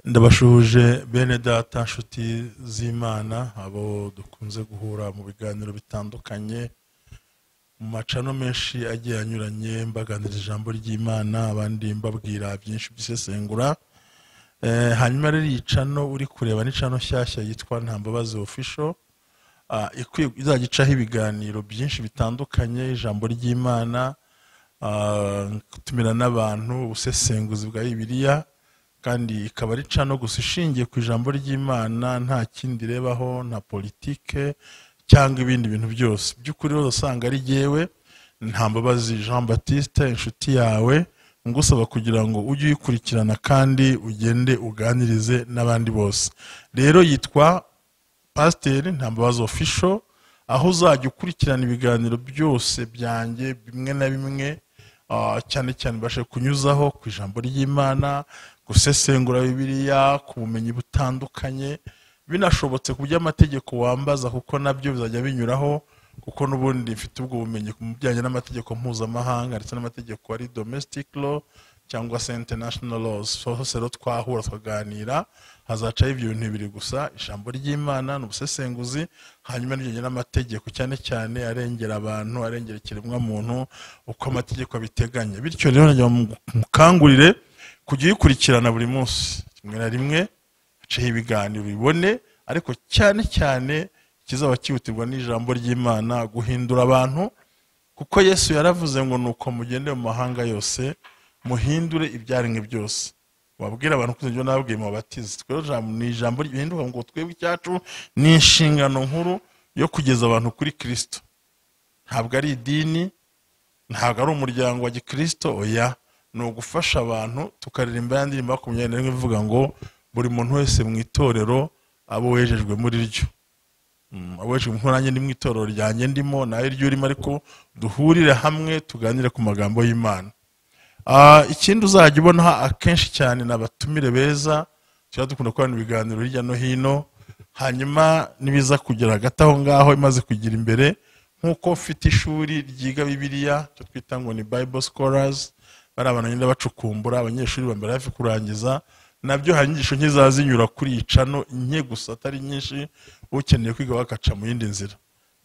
Ndabashuhuje bene data nshuti z'Imana abo dukunze guhura mu biganiro bitandukanye mu macano menshi agiye anyuranye mbaganira ijambo ry'Imana abandi mbabwira byinshi by'isesengura. Hanyuma rero iyi cano uri kureba ni cano nshyashya yitwa Ntambabazi Official, izagicaho ibiganiro byinshi bitandukanye, ijambo ry'Imana, gutumira n'abantu, ubusesenguzi bwa Bibiliya, kandi ikaba ari cano gusa ishingiye ku ijambo ry'Imana, nta kindi rebaho, nta politike cyangwa ibindi bintu byose. By'ukuri rero usanga ari jyewe Ntambabazi Jean Baptiste, inshuti yawe, ngusaba kugira ngo ujye uyikurikirana kandi ugende uganirize n'abandi bose. Rero yitwa Pasiteri Ntambabazi Official, aho uzajya ukurikirana ibiganiro byose byanjye bimwe na bimwe, cyane cyane mbashe kunyuzaho ku ijambo ry'Imana, gusesengura Bibiliya, ku bumenyi butandukanye, binashobotse ku by'amategeko wambaza kuko nabyo bizajya binyuraho, kuko n'ubundi mfite ubwo bumenyi ku bijyanye n'amategeko mpuzamahanga ndetse n'amategeko ari domestic law cyangwa se international laws. Hose rero twahura tukaganira, hazacaho ibyo bintu bibiri gusa: ijambo ry'Imana n'ubusesenguzi, hanyuma n'ibijyanye n'amategeko cyane cyane arengera abantu, arengera ikiremwa muntu uko amategeko abiteganya. Bityo rero nagira mukangurire kujya uyikurikirana buri munsi, rimwe na rimwe haceho ibiganiro bibone, ariko cyane cyane kizaba kihutirwa n'ijambo ry'Imana, guhindura abantu, kuko Yesu yaravuze ngo nuko mugende mu mahanga yose muhindure ibyaremwe byose. Wabwira abantu ko ibyo nababwiye mu batizi. Twebwe ni ijambo rihinduka ngo twebwe icyacu ni inshingano nkuru yo kugeza abantu kuri Kristo. Ntabwo ari idini, ntabwo ari umuryango wa Gikristo, oya, ni ugufasha abantu. Tukaririmba ya ndirimbo 21 ivuga ngo buri muntu wese mu itorero abo wejejwe muri ryo. Abajwe nkoranye ndi mu itorero ryanjye ndimo, nawe ryo urimo, ariko duhurire hamwe tuganire ku magambo y'Imana. Ikindi uzajya ubona akenshi cyane n'abatumire beza, tuba dukunda kubana ibiganiro hirya no hino. Hanyuma nibiza kugera hagati aho ngaho imaze kugira imbere, nk'uko mfite ishuri ryiga Bibiliya cyo twita ngo ni Bible Scholars, bari abantu nyine bacukumbura, abanyeshuri bambere hafi kurangiza, nabyo hari inyigisho nke zazinyura kuri iyi cano, nke gusa atari nyinshi, ukeneye kwiga bakaca mu yindi nzira.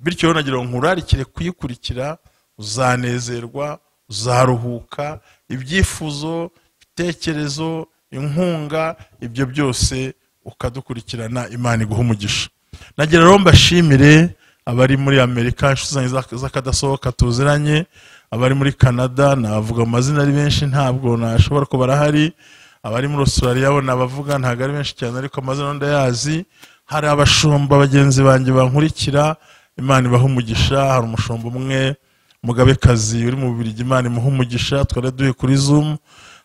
Bityo rero nagira ngo nkurarikire kuyikurikira, uzanezerwa, uzaruhuka, ibyifuzo, ibitekerezo, inkunga, ibyo byose ukadukurikirana, Imana iguha umugisha. Nagira rero mbashimire abari muri Amerika, inshuti z'akadasohoka tuziranye, abari muri Canada, navuga mu mazina ari benshi ntabwo nashobora ko barahari, abari muri Australia bo nabavuga ntabwo ari benshi cyane ariko amazina ndayazi. Hari abashumba bagenzi banjye bankurikira, Imana ibaha umugisha. Hari umushumba umwe Mugabekazi uri mu Bubiligi, Imana imuha umugisha, twari duhe kuri Zoom.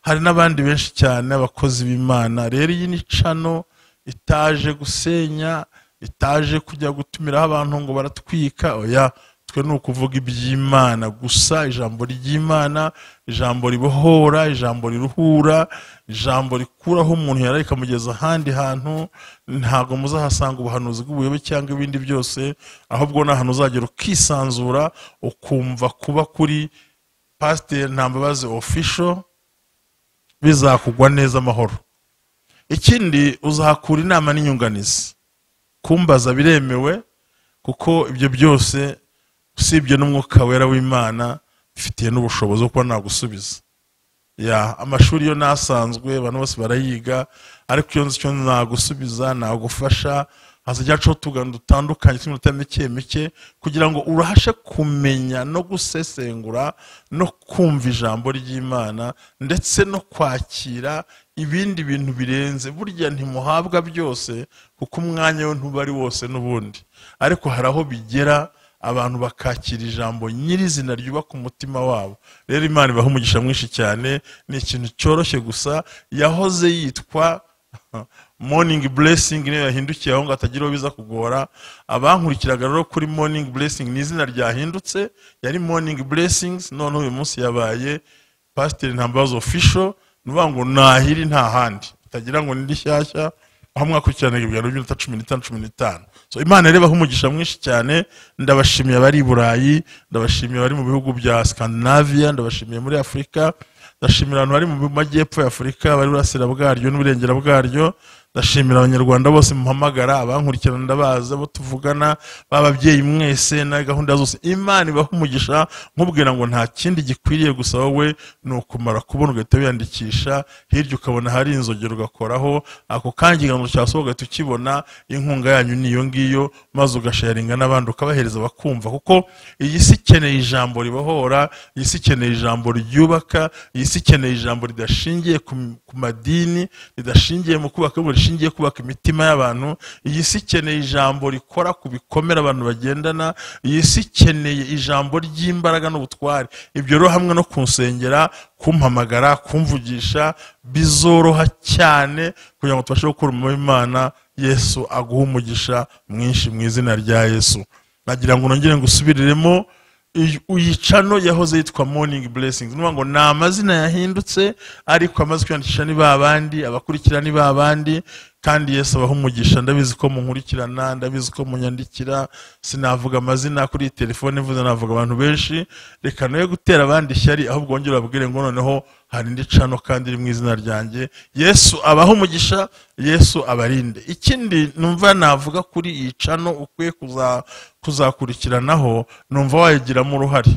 Hari n'abandi benshi cyane abakozi b'Imana. Rero iyi ni cano itaje gusenya, itaje kujya gutumiraho abantu ngo baratwika, oya, twe ni ukuvuga iby'Imana gusa, ijambo ry'Imana, ijambo ribohora, ijambo riruhura, ijambo rikuraho umuntu yari rikamugeza ahandi hantu. Ntabwo muzahasanga ubuhanuzi bw'ubuyobe cyangwa ibindi byose, ahubwo ni ahantu uzagera ukisanzura, ukumva kuba kuri Pasiteri Ntambabazi Official bizakugwa neza amahoro. Ikindi uzahakura inama n'inyunganizi, kumbaza biremewe, kuko ibyo byose usibye n'umwuka wera w'Imana bifitiye n'ubushobozi bwo kuba nagusubiza. Amashuri yo nasanzwe abantu bose barayiga, ariko iyo nzi icyo nagusubiza, nagufasha, hazajyaho tugana dutandukanye tw'iminota mike mike, kugira ngo urahashe kumenya no gusesengura no kumva ijambo ry'Imana, ndetse no kwakira ibindi bintu birenze. Burya ntimuhabwa byose, kuko umwanya we ntuba ari wose n'ubundi, ariko hari aho bigera abantu bakakira ijambo nyirizina ryubaka umutima wabo. Rero Imana ibaha umugisha mwinshi cyane. Ni ikintu cyoroshye gusa, yahoze yitwa Morning Blessing, niyo yahindukiye aho ngo atagira biza kugora. Abankurikiraga rero kuri Morning Blessing ni izina ryahindutse, yari Morning Blessings, none uyu munsi yabaye Pasiteri Ntambabazi Official. Nuvuga ngo nahiri nta handi, utagira ngo ni rishyashya, aho mwakurikirana ibiganiro by'iminota 15. So Imana reba umugisha mwinshi cyane. Ndabashimiye abari i Burayi, ndabashimiye abari mu bihugu bya Scandinavia, ndabashimiye muri Afrika, ndashimira abantu bari mu majyepfo ya Afurika, bari burasira bwaryo n'uburengera bwaryo. Ndashimira abanyarwanda bose muhamagara, abankurikirana ndabaza, abo tuvugana, bababyeyi mwese na gahunda zose. Imana ibaha umugisha, nkubwira ngo nta kindi gikwiriye gusa wowe ni ukumara kubona ugahita wiyandikisha, hirya ukabona hari inzogera ugakoraho, ako kanya ikiganiro cyasohoka ugahita ukibona, inkunga yanyu niyo ngiyo, maze ugasharinga n'abandi ukabahereza bakumva, kuko iyi si ikeneye ijambo ribohora, iyi si ikeneye ijambo ryubaka, iyi si ikeneye ijambo ridashingiye ku madini, ridashingiye mu kubaka rishingiye kubaka imitima y'abantu. Iyi si ikeneye ijambo rikora ku bikomere abantu bagendana, iyi si ikeneye ijambo ry'imbaraga n'ubutware. Ibyo rero hamwe no kunsengera, kumpamagara, kumvugisha, bizoroha cyane kugira ngo tubashe gukora umurimo w'Imana. Yesu aguha umugisha mwinshi mu izina rya Yesu. Nagira ngo nongere ngusubiriremo, uyicano yahoze yitwa Morning Blessings, nuvuga ngo ni amazina yahindutse, ariko amaze kwiyandikisha ni babandi, abakurikira ni babandi, kandi Yesu abaha umugisha. Ndabizi ko munkurikirana, ndabizi ko munyandikira, sinavuga amazina kuri telefone, mvuze navuga abantu benshi. Reka noye gutera abandi ishyari, ahubwo wongere babwire ngo noneho hari indi cano kandi iri mu izina ryanjye. Yesu abaha umugisha, Yesu abarinde. Ikindi numva navuga kuri iyi cano ukwiye kuzakurikiranaho, numva wayigiramo uruhare.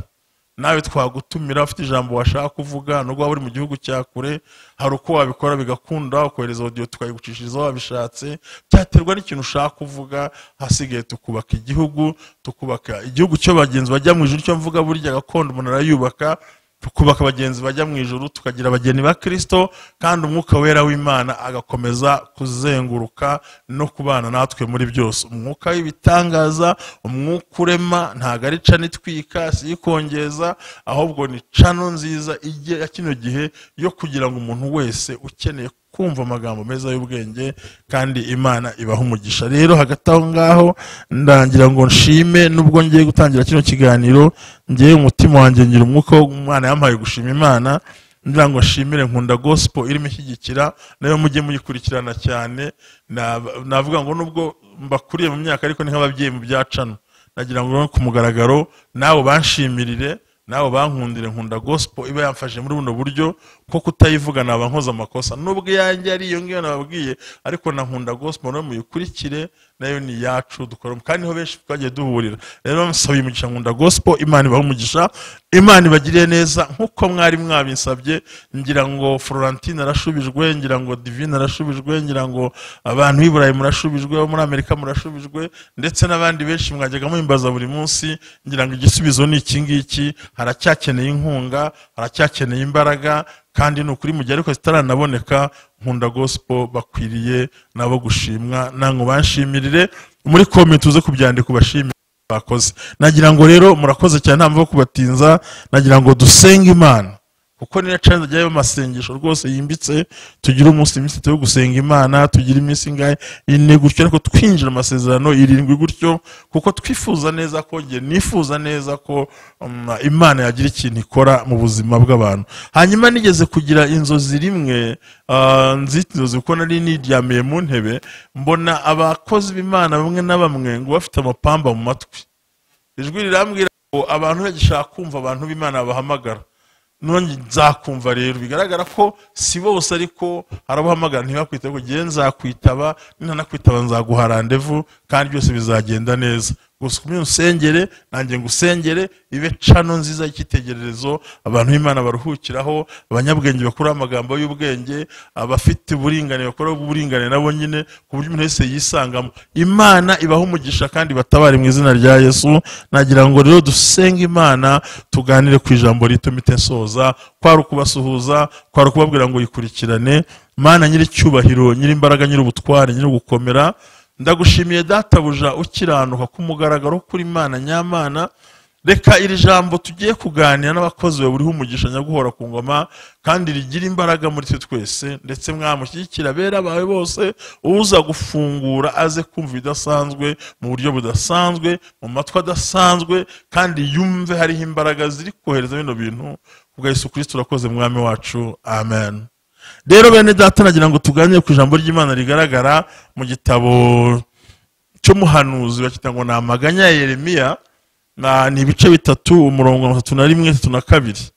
Nawe twagutumira ufite ijambo washaka kuvuga, nubwo waba uri mu gihugu cya kure, hari uko wabikora bigakunda, ukohereza audio tukayigucishiriza wabishatse. Byaterwa n'ikintu ushaka kuvuga, hasigaye tukubaka igihugu cyo bagenzi bajya mu ijuru. Cyo mvuga burya gakondo umuntu arayubaka, tukubaka abagenzi bajya mu ijuru, tukagira abageni ba Kristo, kandi umwuka wera w'Imana agakomeza kuzenguruka no kubana natwe muri byose. Umwuka w'ibitangaza, umwuka urema, ntago ari cano itwika, si ikongeza, ahubwo ni cano nziza ya kino gihe yo kugira ngo umuntu wese ukeneye kumva amagambo meza y'ubwenge, kandi Imana ibaha umugisha. Rero hagati aho ngaho ndangira ngo nshime, nubwo ngiye gutangira kino kiganiro, ngiye umutima wanjye ngira umwuka w'Imana yampaye gushima Imana. Ndira ngo nshimire Nkunda Gospel irimo ishyigikira, nayo mujye muyikurikirana cyane. Navuga ngo nubwo mbakuriye mu myaka, ariko ni nk'ababyeyi mu byacano. Nagira ngo ku mugaragaro nawe banshimirire, nawe bankundire Nkunda Gospel iba yamfashe muri buno buryo, ko kutayivuga naba nkoze amakosa. Nubwo yanjye ari iyo ngiyo nababwiye, ariko na Nkunda Gospel no muyikurikire, nayo ni yacu dukora, kandi niho benshi twagiye duhurira. Rero nsabye umugisha Nkunda Gospel, Imana ibaha umugisha, Imana ibagiriye neza nkuko mwari mwabinsabye. Ngira ngo Florentine arashubijwe, ngira ngo Divine arashubijwe, ngira ngo abantu b'i Burayi murashubijwe, muri Amerika murashubijwe, ndetse n'abandi benshi mwajyaga muhimbaza buri munsi. Ngira ngo igisubizo ni iki ngiki, haracyakeneye inkunga, haracyakeneye imbaraga, kandi nukuri mu gihe ariko zitaranaboneka, Nkunda Gospel bakwiriye nabo gushimwa. Nango banshimirire muri comment uze kubyandika ubashimire bakoze. Nagira ngo rero murakoze cyane, nta mvugo kubatinza. Nagira ngo dusenge Imana, kuko ni chance ajyayo amasengesho rwose yimbitse. Tugira umunsi iminsi yo gusenga Imana, tugira iminsi ngahe ine gutyo, ariko twinjira amasezerano 7 gutyo, kuko twifuza neza ko nifuza neza ko Imana yagira ikintu ikora mu buzima bw'abantu. Hanyuma nigeze kugira inzozi rimwe, nzitizo ko nari niryamiye mu ntebe, mbona abakozi b'Imana bamwe na bamwe ngo bafite amapamba mu matwi. Ijwi rirambwira ngo abantu bagishaka kumva abantu b'Imana bahamagara. None nzakumva. Rero bigaragara ko si bose, ariko harabahamagara ntibakwita, ko gihe nzakwitaba, nintanakwitaba nzaguha rendezvous, kandi byose bizagenda neza. Gusa kumwe usengere, nanjye ngusengere, ibe cano nziza y'ikitegererezo, abantu b'Imana baruhukiraho, abanyabwenge bakora amagambo y'ubwenge, abafite uburinganire bakora uburinganire nabo nyine, ku buryo umuntu wese yisangamo. Imana ibaha umugisha kandi batabare mu izina rya Yesu. Nagira ngo rero dusenge Imana, tuganire ku ijambo rito mitensoza, kwari ukubasuhuza, kwari ukubabwira ngo yikurikirane. Mana nyiri cyubahiro, nyiri imbaraga, nyiri ubutware, nyiri gukomera, ndagushimiye databuja ukiranuka kumugaragaro kuri Imana nyamana. Reka iri jambo tugiye kuganira n'abakozi bawe buriho umugisha nyaguhora ku ngoma, kandi rigira imbaraga muri twe twese, ndetse mwamushyigikira bera bawe bose, uza gufungura aze kumva bidasanzwe, mu buryo budasanzwe, mu matwi adasanzwe, kandi yumve hariho imbaraga ziri kohereza bino bintu. Kubwa Yesu Kristo urakoze mwami wacu, amen. Rero bene data, nagira ngo tuganire ku ijambo ry'Imana rigaragara mu gitabo cy'umuhanuzi bakita ngo ni amaganya ya Yeremiya. Ni ibice 3, umurongo 31, 32.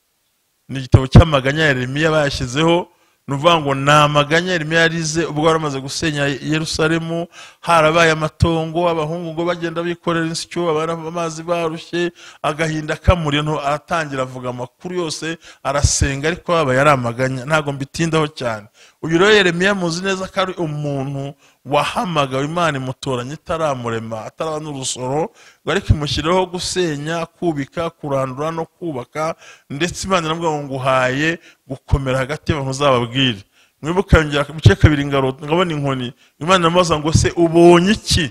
ni igitabo cy'amaganya Yeremiya bayashyizeho. Nuvuga ngo namaganya Yeremiya yarize ubwo baramaze gusenya Yerusalemu, harabaye amatongo, abahungu ngo bagenda bikorera insyo, abana amazi barushye, agahinda kamuriye, no aratangira avuga amakuru yose, arasenga, ariko aba yari amaganya. Ntago mbitindaho cyane. Uyu rero Yeremiya muzi neza ko ari umuntu wahamagawe Imana imutoranya itaramurema, ataraba n'urusoro, ariko imushyiraho gusenya, kubika, kurandura no kubaka, ndetse Imana iramubwira ngo nguhaye gukomera hagati y'abantu uzababwire. Mwibuka yongera bice kabiri ngabona inkoni, Imana iramubaza ngo se ubonye iki?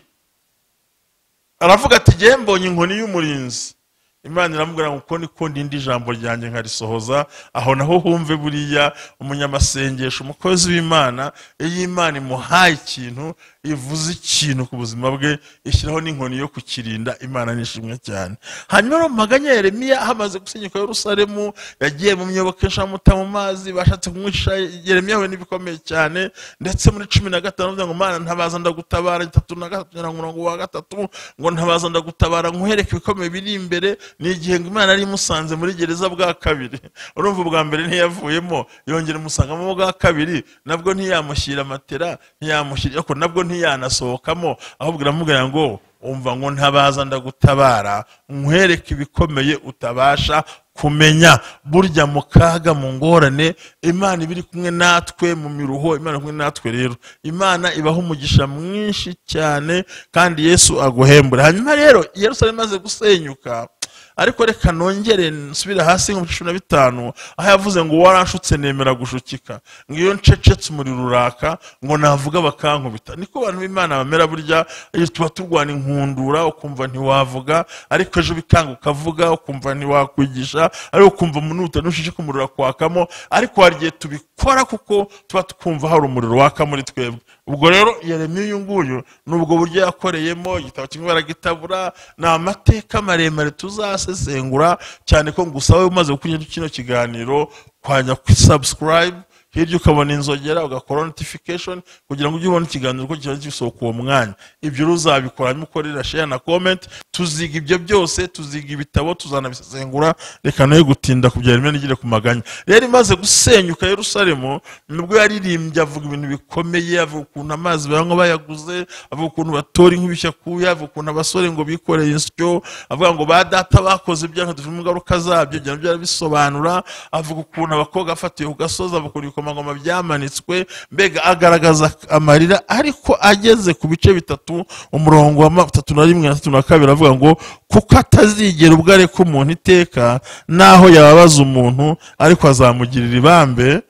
Aravuga ati ngiye mbonye inkoni y'umurinzi. Imana iramubwira ngo uko niko ndindi ijambo ryanjye nkarisohoza. Aho naho humve buriya umunyamasengesho, umukozi w'Imana, iyo Imana imuhaye ikintu, ivuze ikintu ku buzima bwe, ishyiraho n'inkoni yo kukirinda. Imana nishimwe cyane. Hanyuma maganya Yeremiya hamaze gusenyuka Yerusalemu, yagiye mu myoboke nshamuta mu mazi, bashatse kumwisha Yeremiya we n'ibikomeye cyane. Ndetse muri 15 ngo Mana ntabaza ndagutabara, 3 umurongo wa 3 ngo ntabaza ndagutabara nkuhereke ibikomeye biri imbere. Ni igihe Imana ari musanze muri gereza bwa kabiri. Urumva ubwa mbere ntiyavuyemo, yongera musangamo bwa kabiri, nabwo ntiyamushyira matera, ntiyamushyira, ariko nabwo ntiyanasohokamo, ahubwo iramubwira ngo umva ngo ntabaza ndagutabara nkwereke ibikomeye utabasha kumenya. Burya mu kaga, mu ngorane, Imana ibiri kumwe natwe, mu miruho Imana kumwe natwe. Rero Imana ibaho umugisha mwinshi cyane, kandi Yesu aguhembura. Hanyuma rero Yerusalemu imaze gusenyuka, ariko reka nongere nsubira hasi mu 15, aho yavuze ngo waranshutse nemera gushukika, ngiyo ncecetse umuriro uraka, ngo navuga bakankubita. Niko abantu b'Imana bamera. Burya tuba turwana inkundura, ukumva ntiwavuga, ariko ejo bikanga ukavuga, ukumva ntiwakwigisha, ariko ukumva umuntu nushije kumurira kwakamo, ariko hari igihe tubikora kuko tuba tukumva hari umuriro waka muri twebwe. Ubwo rero Yeremiya uyu nguyu nubwo buryo yakoreyemo, igitabo kimwe baragitabura, ni amateka maremare tuzasesengura cyane, ko ngusawe umaze gukurikira kino kiganiro kwanya subscribe, hirya ukabona inzogera, ugakora notification kugira ngo ujye ubona ikiganiro ko kiba gisohoka uwo mwanya. Ibyo uzabikora mukorera share na comment. Tuziga ibyo byose, tuziga ibitabo, tuzanabisesengura. Reka nayo gutinda kubyara Imana igire ku maganya. Rero imaze gusenyuka Yerusalemu, nubwo yaririmbye avuga ibintu bikomeye, avuga ukuntu amazi banywa bayaguze, avuga ukuntu batora inkubishya kuya, avuga ukuntu abasore ngo bikoreye insyo, avuga ngo ba data bakoze ibyaha dufite ingaruka zabyo, byari byarabisobanura, avuga ukuntu abakobwa afatiye ku gasozi, avuga amagoma byamanitswe, mbega agaragaza amarira. Ariko ageze ku bice 3 umurongo wa 31 na 32 avuga ngo kuko atazigera ubwo areka umuntu iteka, naho yababaza umuntu, ariko azamugirira ibambe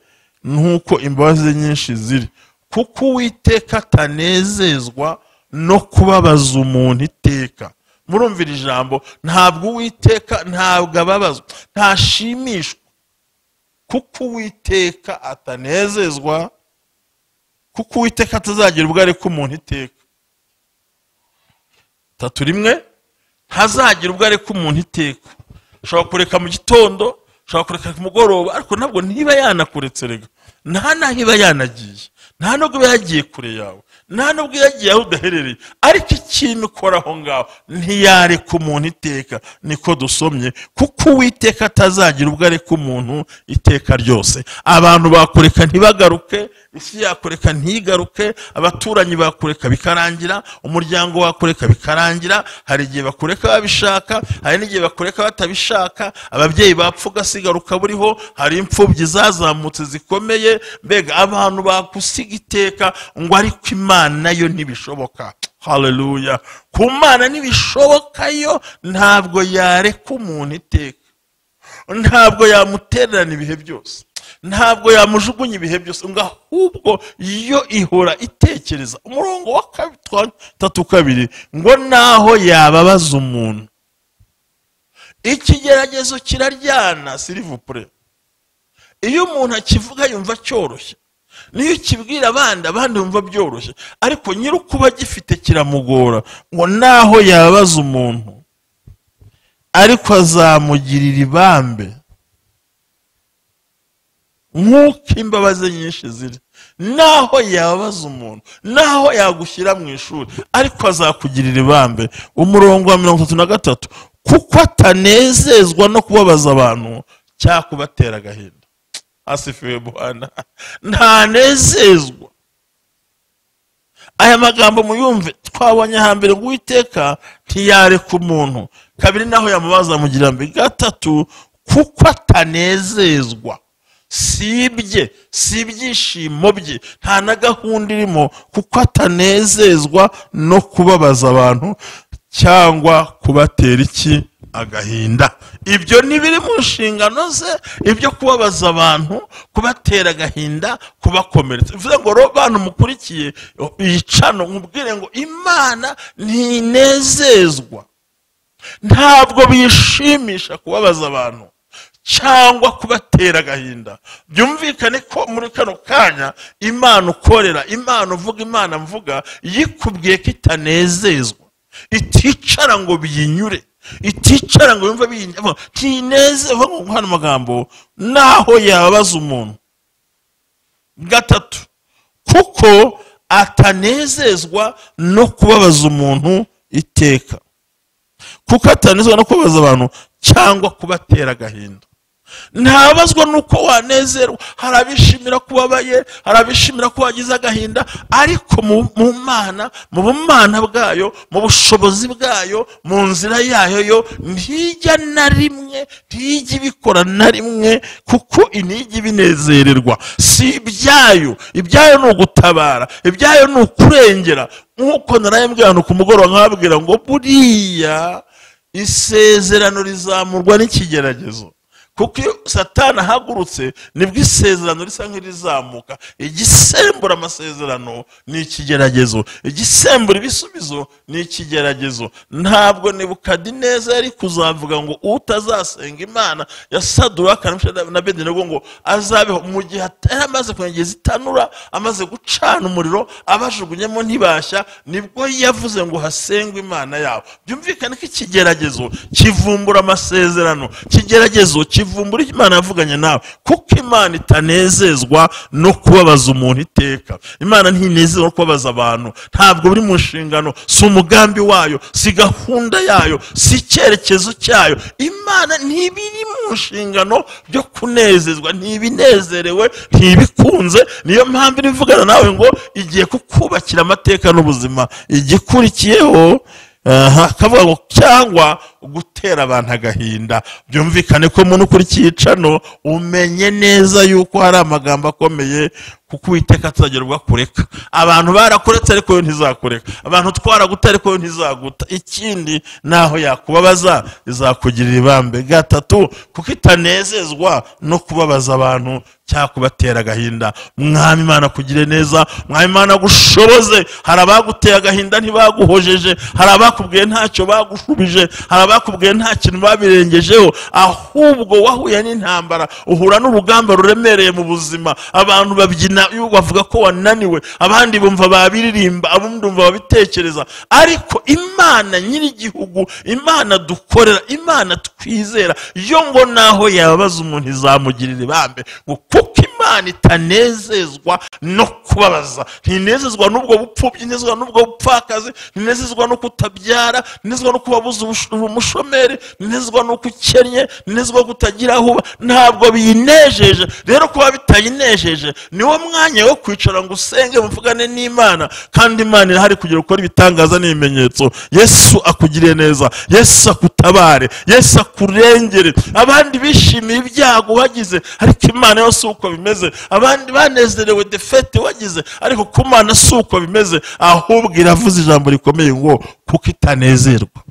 nkuko imbabazi nyinshi ziri. Kuko Uwiteka atanezezwa no kubabaza umuntu iteka. Murumvira ijambo, ntabwo Uwiteka ntabwo ababazwa, ntashimishwa. Kuko Uwiteka atanezezwa, kuko Uwiteka atazagira ubwo areka umuntu iteka. 3 ntazagira ubwo areka umuntu iteka. Ushobora kureka mu gitondo, ushobora kureka ku mugoroba, ariko nabwo ntiba yanakuretse. Rega nta naho iba yanagiye, nta nubwo iba yagiye kure yawe, nta nubwo yagiye aho udaherereye, ariko ikintu ukora aho ngaho ntiyareka umuntu iteka. Niko dusomye, kuko Uwiteka atazagira ubwo areka umuntu iteka ryose. Abantu bakureka ntibagaruke, isi yakureka ntigaruke, abaturanyi bakureka bikarangira, umuryango wakureka bikarangira. Hari igihe bakureka babishaka, hari n'igihe bakureka batabishaka. Ababyeyi bapfa ugasigaruka buriho, hari imfubyi zazamutse zikomeye. Mbega abantu bakusiga iteka, ngo ariko Imana yo ntibishoboka. Haleluya! Ku Mana ntibishoboka, yo ntabwo yareka umuntu iteka, ntabwo yamutererana ibihe byose, ntabwo yamujugunya ibihe byose, ngo ahubwo yo ihora itekereza. Umurongo wa 3 ngo naho yababaza umuntu. Ikigeragezo kiraryana, s'il vous plaît. Iyo umuntu akivuga yumva cyoroshye, niyo kibwira abandi bumva byoroshye, ariko nyirukuba gifite kiramugora. Ngo naho yababaza umuntu, ariko azamugirira ibambe nk'uko imbabazi nyinshi ziri. Naho yababaza umuntu, naho yagushyira mu ishuri, ariko azakugirira ibambe. Umurongo wa 33, kuko atanezezwa no kubabaza abantu cyakubatera agahinda. Asifiwe Bwana. Ntanezezwa. Aya magambo muyumve, twabonye hambere ngo Uwiteka ntiyareka umuntu. Kabiri naho yamubaza mugira mbi. Gatatu, kuko atanezezwa. Sibye, sibyishimo bye, nta na gahunda irimo, kuko atanezezwa no kubabaza abantu cyangwa kubatera iki? Agahinda. Ibyo nibiri mu nshingano ze, ibyo kubabaza abantu, kubatera agahinda, kubakomeretsa. Bivuze ngo ro bantu mukurikiye yicano nkubwire ngo Imana ntinezezwa, ntabwo bishimisha kubabaza abantu cyangwa kubatera agahinda. Byumvikane ko muri kano kanya Imana ukorera, Imana uvuga, Imana mvuga, yikubwiye ko itanezezwa, iticara ngo biyinyure, iticara ngo yumva biyinyuma, tinezezwa ngo hano magambo naho yababaza umuntu. Gatatu, kuko atanezezwa no kubabaza umuntu iteka. Kuko atanezezwa no kubabaza abantu cyangwa kubatera agahinda. Ntabazwa nuko wanezerwa, harabishimira kubabaye, harabishimira ko wagize agahinda, ariko mu Mana, mu bumana bwayo, mu bushobozi bwayo, mu nzira yayo yo ntijya na rimwe, ntijya ibikora na rimwe, kuko intijya ibinezererwa. Si ibyayo, ibyayo ni ugutabara, ibyayo ni ukurengera. Nk'uko narayembwira hano ku mugoroba nkababwira ngo buriya isezerano rizamurwa n'ikigeragezo. Kuko iyo Satani ahagurutse nibwo isezerano risa nk'irizamuka. Igisembura amasezerano ni ikigeragezo, igisembura ibisubizo ni ikigeragezo. Ntabwo Nebukadineza yari kuzavuga ngo utazasenga Imana ya Saduraka na Abedinego ngo azabeho mu gihe atari amaze kwengeza itanura, amaze gucana umuriro, abajugunyemo ntibashya, nibwo yavuze ngo hasengwe Imana yabo. Byumvikane ko ikigeragezo kivumbura amasezerano, ikigeragezo kivumbura Imana yavuganye nawe, kuko Imana itanezezwa no kubabaza umuntu iteka. Imana ntinezezwa no kubabaza abantu, ntabwo biri mu nshingano, si umugambi wayo, si gahunda yayo, si icyerekezo cyayo. Imana ntibiri mu nshingano byo kunezezwa, ntibinezerewe, ntibikunze. Niyo mpamvu irivugana nawe ngo igiye kukubakira amateka n'ubuzima. Igikurikiyeho kavuga ngo cyangwa gutera abantu agahinda. Byumvikane ko umuntu kuri cyicano umenye neza yuko hari amagambo akomeye, kuko Uwiteka atazagerwa kureka. Abantu barakuretse ariko yo ntizakureka, abantu twaraguta ariko yo ntizaguta. Ikindi naho yakubabaza izakugirira ibambe. Gatatu, kuko itanezezwa no kubabaza abantu cyangwa kubatera agahinda. Mwami Imana kugire neza, Mwami Imana gushoboze. Hari abaguteye agahinda ntibaguhojeje, hari abakubwiye ntacyo bagushubije, hari abakubwiye nta kintu babirengejeho, ahubwo wahuye n'intambara, uhura n'urugamba ruremereye mu buzima. Abantu babyina bavuga ko wananiwe, abandi bumva babiririmba, abandi bumva babitekereza. Ariko Imana nyir'igihugu, Imana dukorera, Imana twizera, yo ngo naho yababaza umuntu izamugirira ibambe. Kuko Imana itanezezwa no kubabaza, ntinezezwa n'ubwo bupfubyi, ntinezezwa n'ubwo bupfakazi, ntinezezwa no kutabyara, ntinezezwa no kubabuza umushomeri, ntinezezwa no kukennye, ntinezezwa no kutagira aho uba. Ntabwo biyinejeje. Rero kuba bitayinejeje niwo mwanya wo kwicara ngo usenge, muvugane n'Imana, kandi Imana irahari kugira ukora ibitangaza n'ibimenyetso. Yesu akugiriye neza, Yesu akutabare, Yesu akurengere. Abandi bishimiye ibyago wagize, ariko Imana yose uko bimeze. Abandi banezerewe defete wagize, ariko ku Mana si uko bimeze. Ahubwo iravuze ijambo rikomeye ngo kuko itanezerwa,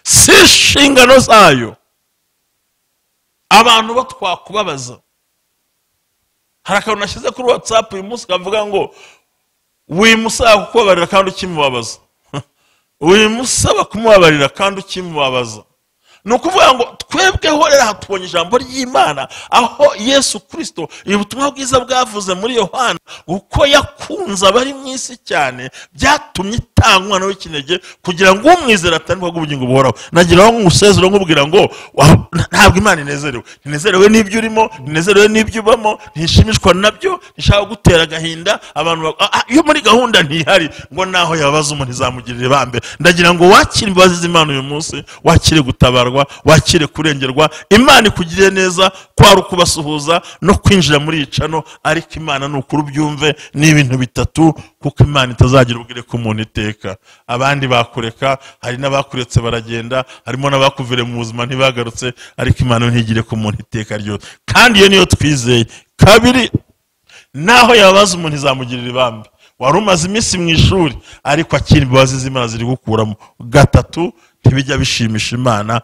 si inshingano zayo abantu bo twakubabaza. Hari akantu nashyize kuri WhatsApp uyu munsi kavuga ngo wimusaba kukubabarira kandi ukimubabaza. Wimusaba kumubabarira kandi ukimubabaza. Ni ukuvuga ngo twebweho rero hatubonye ijambo ry'Imana, aho Yesu Kristo ubutumwa bwiza bwavuze muri Yohana uko yakunze abari mu isi cyane, byatumye itanga umwana w'ikinege kugira ngo umwizera atandukwe ubugingo buhoraho. Nagira ngo ngusezere nkubwira ngo ntabwo Imana inezerewe, inezerewe n'ibyo urimo, inezerewe n'ibyo ubamo, ntishimishwa nabyo, ishaka gutera agahinda abantu. Iyo muri gahunda ntihari ngo naho yababaza umuntu izamugirira ibambe. Ndagira ngo wakire imbabazi z'Imana uyu munsi, wakire gutabara gutabarwa, wakire kurengerwa. Imana ikugiriye neza, kwari ukubasuhuza no kwinjira muri iyi cano, ariko Imana ni ukuri ubyumve, ni ibintu bitatu, kuko Imana itazagira ubwire ku muntu iteka. Abandi bakureka, hari n'abakuretse baragenda, harimo n'abakuvire mu buzima ntibagarutse, ariko Imana ntigire ku muntu iteka ryose, kandi iyo niyo twizeye. Kabiri, naho yabaza umuntu izamugirira ibambe. Wari umaze iminsi mu ishuri ariko akiri imbabazi z'Imana ziri gukuramo. Gatatu, ntibijya bishimisha Imana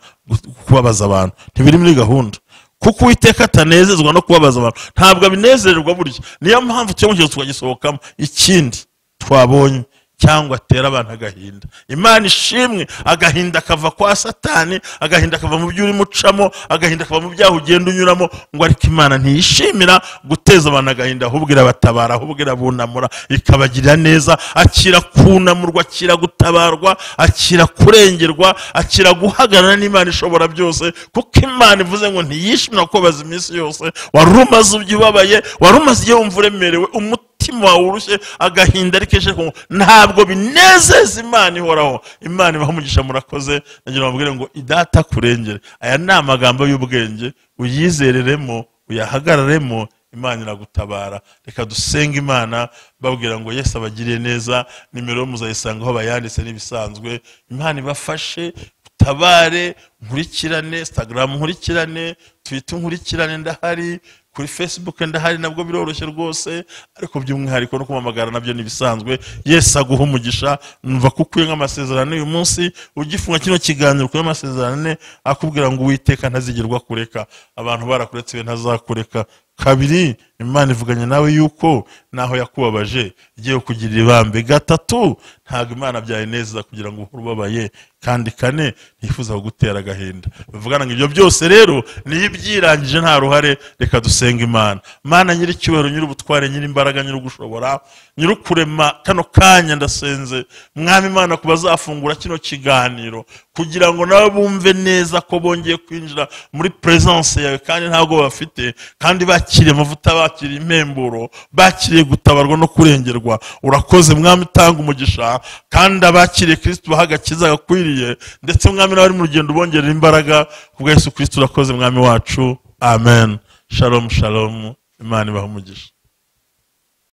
kubabaza abantu, ntibiri muri gahunda, kuko Uwiteka atanezezwa no kubabaza abantu, ntabwo abinezererwa burya. Niyo mpamvu cyo mugihe tukagisohokamo. Ikindi twabonye cyangwa atera abantu agahinda. Imana ishimwe, agahinda kava kwa Satani, agahinda kava mu byo uri mucamo, agahinda kava mu byaha ugenda unyuramo, ngo ariko Imana ntiyishimira guteza abantu agahinda, ahubwo irabatabara, ahubwo irabunamura, ikabagirira neza. Akira kunamurwa, akira gutabarwa, akira kurengerwa, akira guhagarara n'Imana ishobora byose, kuko Imana ivuze ngo ntiyishimira kubabaza iminsi yose. Wari umaze ubyubabaye, wari umaze igihe wumva uremerewe, umutima wawe urushye, agahinda arikeshe, ntabwo binezeza Imana ihoraho. Imana ibaha umugisha, murakoze. Nagira mbabwire ngo idata kurengere. Aya ni amagambo y'ubwenge, uyizereremo, uyahagararemo, Imana iragutabara. Reka dusenge Imana babwira ngo Yesu abagiriye neza. Nimero muzayisanga aho bayanditse n'ibisanzwe. Imana ibafashe, utabare, nkurikirane, Instagram nkurikirane, Twitter nkurikirane, ndahari kuri Facebook ndahari, nabwo biroroshye rwose, ariko by'umwihariko no kumamagara nabyo nibisanzwe. Yesu aguha umugisha. Numva kukuye nk'amasezerano uyu munsi, ugifunga kino kiganiro kuye amasezerano akubwira ngo Uwiteka ntazigirwa kureka. Abantu barakuretse ntazakureka. Kabiri, Imana ivuganye nawe yuko naho yakubabaje igiye kugirira ibambe. Gatatu, ntabwo Imana byayinezeza kugira ngo ubabaye. Kandi kane, ntifuza kugutera agahinda. Bivugana ngo ibyo byose rero niyo ibyirangije nta ruhare. Reka dusenga Imana. Mana nyiri icyubahiro, nyiri ubutware, nyiri imbaraga, nyiri ugushobora, nyiri ukurema, kano kanya ndasenze Mwami Imana kubazafungura kino kiganiro, kugira ngo nabo bumve neza ko bongeye kwinjira muri presence yawe, kandi ntabwo bafite, kandi bakiriye amavuta, bakiriye impemburo, bakiriye gutabarwa no kurengerwa. Urakoze Mwami, utanga umugisha, kandi abakiriye Kristo baha agakiza gakwiriye, ndetse Mwami n'abari mu rugendo ubongerera imbaraga, kubwa Yesu Kristo. Urakoze Mwami wacu, amen. Shalom shalom. Imana ibaha umugisha.